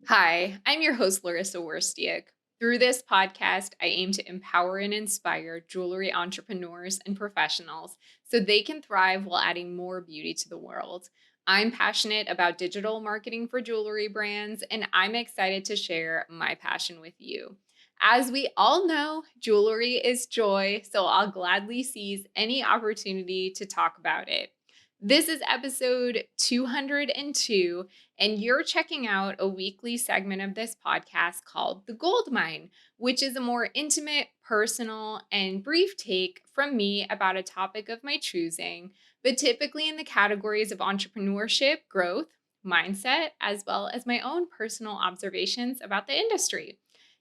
Hi, I'm your host, Larissa Werstiak. Through this podcast, I aim to empower and inspire jewelry entrepreneurs and professionals so they can thrive while adding more beauty to the world. I'm passionate about digital marketing for jewelry brands, and I'm excited to share my passion with you. As we all know, jewelry is joy, so I'll gladly seize any opportunity to talk about it. This is episode 202, and you're checking out a weekly segment of this podcast called The Gold Mine, which is a more intimate, personal, and brief take from me about a topic of my choosing, but typically in the categories of entrepreneurship, growth, mindset, as well as my own personal observations about the industry.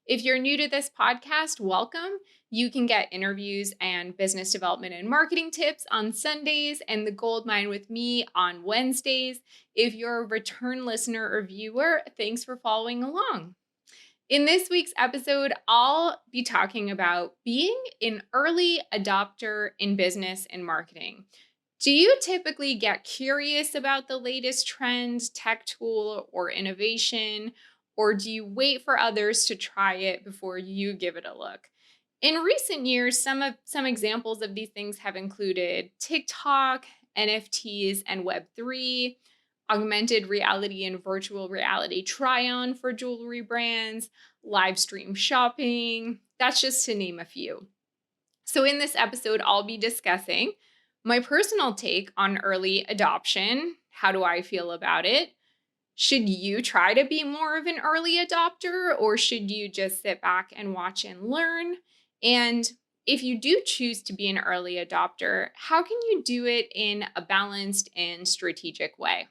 If you're new to this podcast, welcome. You can get interviews and business development and marketing tips on Sundays and the Gold Mine with me on Wednesdays. If you're a return listener or viewer, thanks for following along. In this week's episode, I'll be talking about being an early adopter in business and marketing. Do you typically get curious about the latest trend, tech tool, or innovation, or do you wait for others to try it before you give it a look? In recent years, some examples of these things have included TikTok, NFTs, and Web3, augmented reality and virtual reality try-on for jewelry brands, live stream shopping. That's just to name a few. So, in this episode, I'll be discussing my personal take on early adoption. How do I feel about it? Should you try to be more of an early adopter, or should you just sit back and watch and learn? And if you do choose to be an early adopter, how can you do it in a balanced and strategic way?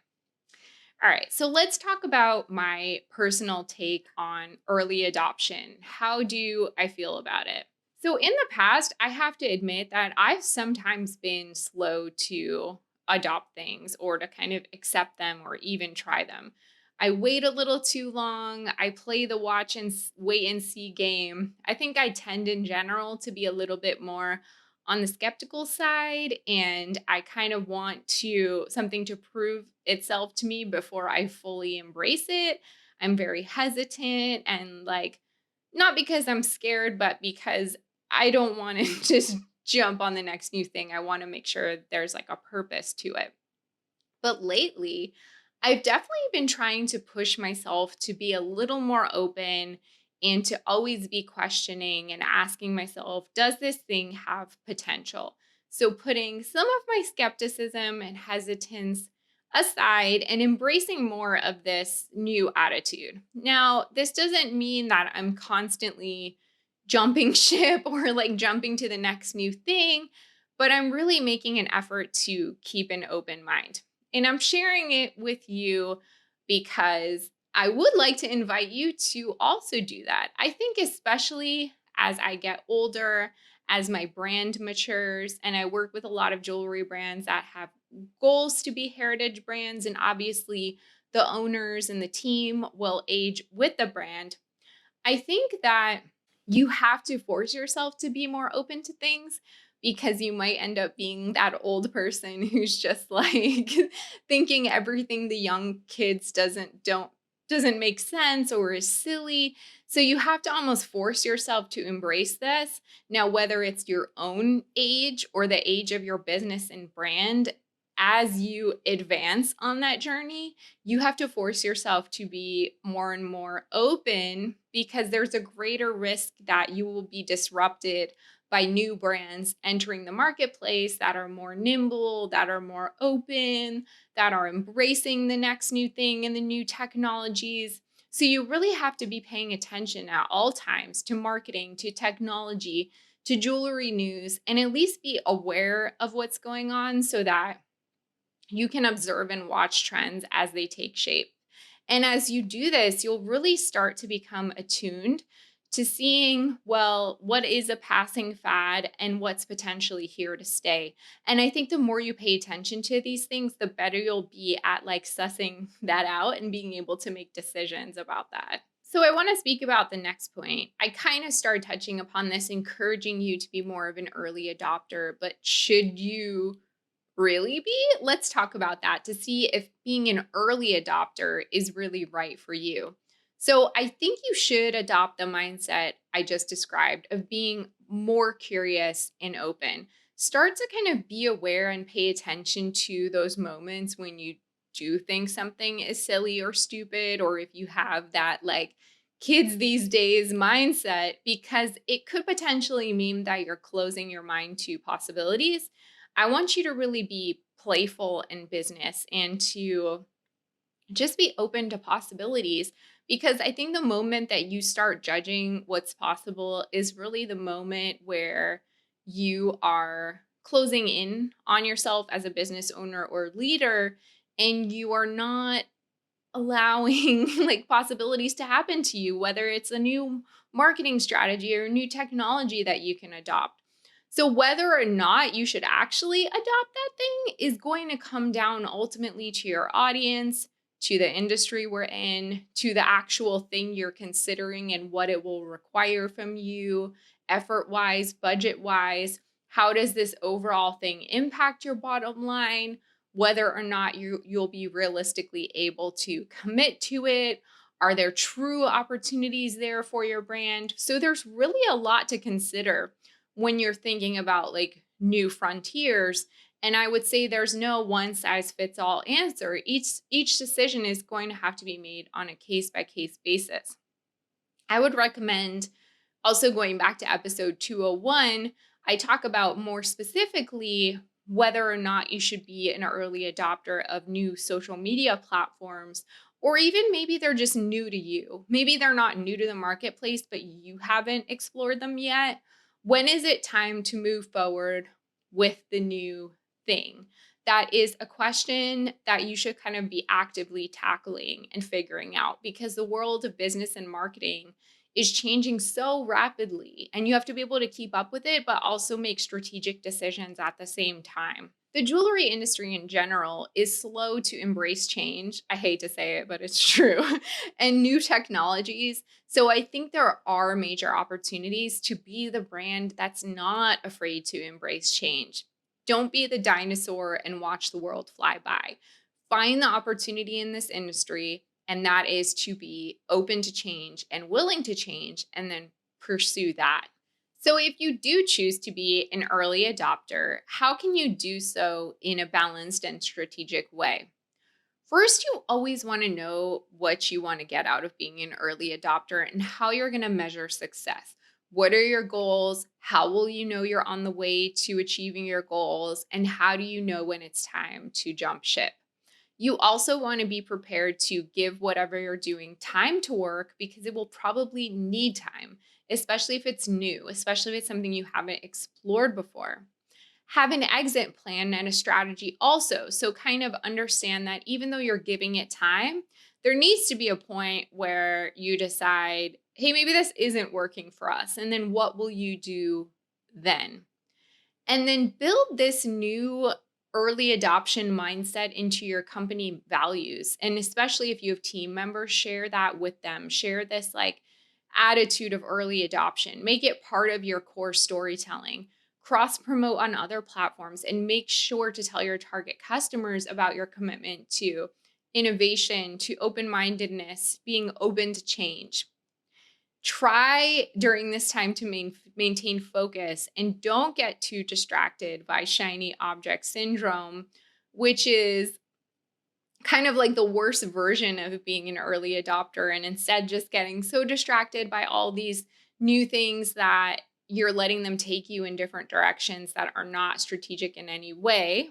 All right, so let's talk about my personal take on early adoption. How do I feel about it? So, in the past, I have to admit that I've sometimes been slow to adopt things or to kind of accept them or even try them. I wait a little too long. I play the watch and wait and see game. I think I tend in general to be a little bit more on the skeptical side, and I kind of want to something to prove itself to me before I fully embrace it. I'm very hesitant and like not because I'm scared, but because I don't want to just jump on the next new thing. I want to make sure there's like a purpose to it. But lately, I've definitely been trying to push myself to be a little more open and to always be questioning and asking myself, does this thing have potential? So, putting some of my skepticism and hesitance aside and embracing more of this new attitude. Now, this doesn't mean that I'm constantly jumping ship or like jumping to the next new thing, but I'm really making an effort to keep an open mind. And I'm sharing it with you because I would like to invite you to also do that. I think, especially as I get older, as my brand matures, and I work with a lot of jewelry brands that have goals to be heritage brands, and obviously the owners and the team will age with the brand. I think that you have to force yourself to be more open to things because you might end up being that old person who's just like thinking everything the young kids doesn't make sense or is silly. So you have to almost force yourself to embrace this. Now, whether it's your own age or the age of your business and brand, as you advance on that journey, you have to force yourself to be more and more open because there's a greater risk that you will be disrupted by new brands entering the marketplace that are more nimble, that are more open, that are embracing the next new thing and the new technologies. So you really have to be paying attention at all times to marketing, to technology, to jewelry news, and at least be aware of what's going on so that you can observe and watch trends as they take shape. And as you do this, you'll really start to become attuned to seeing, well, what is a passing fad and what's potentially here to stay. And I think the more you pay attention to these things, the better you'll be at like sussing that out and being able to make decisions about that. So I want to speak about the next point. I kind of started touching upon this, encouraging you to be more of an early adopter, but should you really be? Let's talk about that to see if being an early adopter is really right for you. So I think you should adopt the mindset I just described of being more curious and open. Start to kind of be aware and pay attention to those moments when you do think something is silly or stupid, or if you have that like kids these days mindset, because it could potentially mean that you're closing your mind to possibilities. I want you to really be playful in business and to just be open to possibilities, because I think the moment that you start judging what's possible is really the moment where you are closing in on yourself as a business owner or leader, and you are not allowing like possibilities to happen to you, whether it's a new marketing strategy or new technology that you can adopt. So, whether or not you should actually adopt that thing is going to come down ultimately to your audience, to the industry we're in, to the actual thing you're considering and what it will require from you, effort wise, budget wise. How does this overall thing impact your bottom line? Whether or not you'll be realistically able to commit to it. Are there true opportunities there for your brand? So there's really a lot to consider when you're thinking about like new frontiers. And I would say there's no one size fits all answer. Each decision is going to have to be made on a case by case basis. I would recommend also going back to episode 201, I talk about more specifically whether or not you should be an early adopter of new social media platforms, or even maybe they're just new to you. Maybe they're not new to the marketplace, but you haven't explored them yet. When is it time to move forward with the new thing? That is a question that you should kind of be actively tackling and figuring out, because the world of business and marketing is changing so rapidly, and you have to be able to keep up with it, but also make strategic decisions at the same time. The jewelry industry in general is slow to embrace change. I hate to say it, but it's true. And new technologies. So I think there are major opportunities to be the brand that's not afraid to embrace change. Don't be the dinosaur and watch the world fly by. Find the opportunity in this industry, and that is to be open to change and willing to change, and then pursue that. So, if you do choose to be an early adopter, how can you do so in a balanced and strategic way? First, you always want to know what you want to get out of being an early adopter and how you're going to measure success. What are your goals? How will you know you're on the way to achieving your goals? And how do you know when it's time to jump ship? You also want to be prepared to give whatever you're doing time to work, because it will probably need time, especially if it's new, especially if it's something you haven't explored before. Have an exit plan and a strategy also. So, kind of understand that even though you're giving it time, there needs to be a point where you decide, hey, maybe this isn't working for us. And then what will you do then? And then build this new early adoption mindset into your company values. And especially if you have team members, share that with them. Share this like attitude of early adoption. Make it part of your core storytelling. Cross promote on other platforms, and make sure to tell your target customers about your commitment to innovation, to open mindedness, being open to change. Try during this time to maintain focus, and don't get too distracted by shiny object syndrome, which is kind of like the worst version of being an early adopter. And instead, just getting so distracted by all these new things that you're letting them take you in different directions that are not strategic in any way.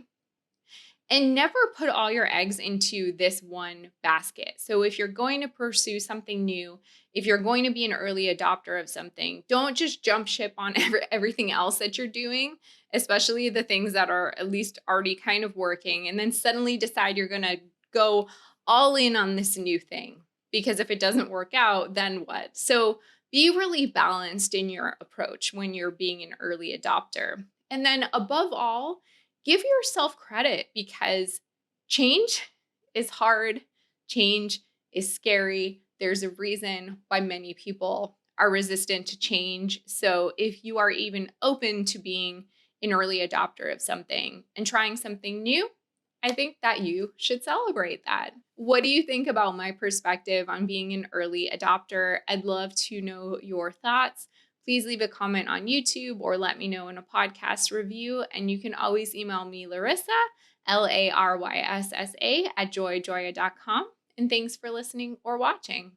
And never put all your eggs into this one basket. So, if you're going to pursue something new, if you're going to be an early adopter of something, don't just jump ship on everything else that you're doing, especially the things that are at least already kind of working, and then suddenly decide you're going to go all in on this new thing. Because if it doesn't work out, then what? So, be really balanced in your approach when you're being an early adopter. And then, above all, give yourself credit, because change is hard, change is scary. There's a reason why many people are resistant to change. So, if you are even open to being an early adopter of something and trying something new, I think that you should celebrate that. What do you think about my perspective on being an early adopter? I'd love to know your thoughts. Please leave a comment on YouTube or let me know in a podcast review. And you can always email me, Larissa, LARYSSA, at joyjoya.com. And thanks for listening or watching.